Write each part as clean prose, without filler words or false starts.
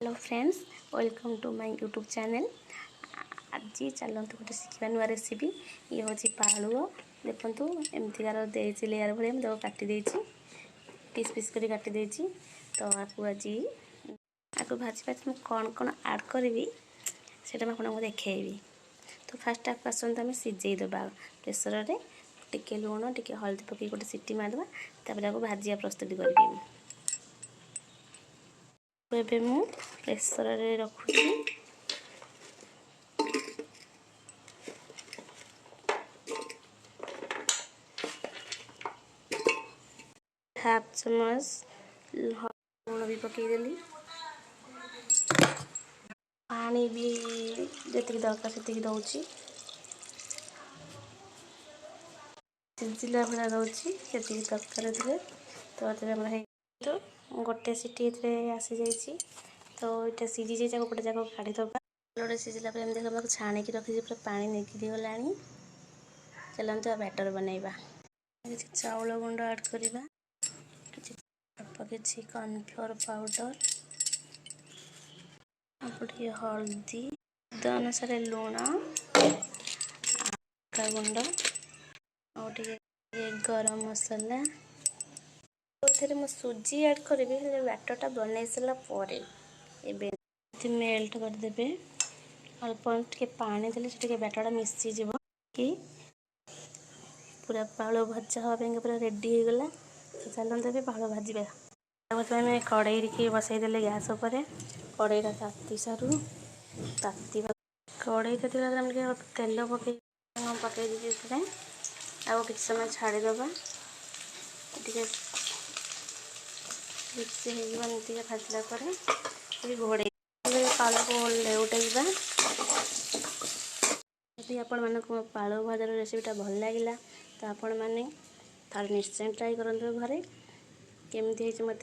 Hello friends, welcome to my YouTube channel. आज चलते गोटे शिखा नुआ रेसिपी। ये हूँ पालुओ। देखु एमतीकार देसी लेयर भाई मुझे काटी पीस पीस कर काटी। तो आपको आज आपको भाजी मुझे कौन कौन ऐड करी से आपको देखी। तो फास्ट आपको आसत आम सीझेदबा प्रेसर में टिके लुण टिके हल्दी पकई गोटे सीटी मारदेवा। तापर आपको भाजिया प्रस्तुत करी। ଏବେ ମୁଁ ପ୍ରେସରରେ ରଖୁଛି। हाफ चम्मच लूण भी पकईदेली। पानी भी जी दरकार से दौची सिझिला भाया दौची से दरकार थे। तो गोटे सीटी आसी जाइए। तो ये सीझी जाइए गोटे जाक काढ़ीदबा। गोटे सीझिला देख छाणी रखी पूरा पानी निकली गला। चलते आ बैटर बनैबा। किसी चाउल गुंड ऐड करवा, किसी कॉर्नफ्लोर पाउडर, आपटे हल्दी, स्वाद अनुसार लुण, लंका गुंड और गरम मसला। मुझे सुजी ऐड करी बैटरटा बनई सारापर मेल्ट करदे। अल्प टे पानी देले से बैटरटा मिसीज कि पूरा पालुओ भजा हाँपाई पूरा रेडी हो गला। तो चलते भी पालुओ भाजवा। आम कड़े की बसईदे गैस उपर। कड़ईटा ताती सारू ताती कड़ई तेल पकई दी। आगे किसी समय छाड़ीदबा। मिक्सी भाजला घोड़े पालुओ को लेउटेबा। यदि आपण मानक पालुओ भजार रेसिपीटा भल लगे तो आपण मैंने थार निश्चय ट्राई करूँ घरे। केमती मत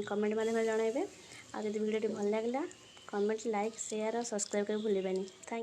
कमेंट माध्यम जनइबे। आ भिडियो भल लगे कमेंट लाइक शेयर और सब्सक्राइब कर भूलें। थैंक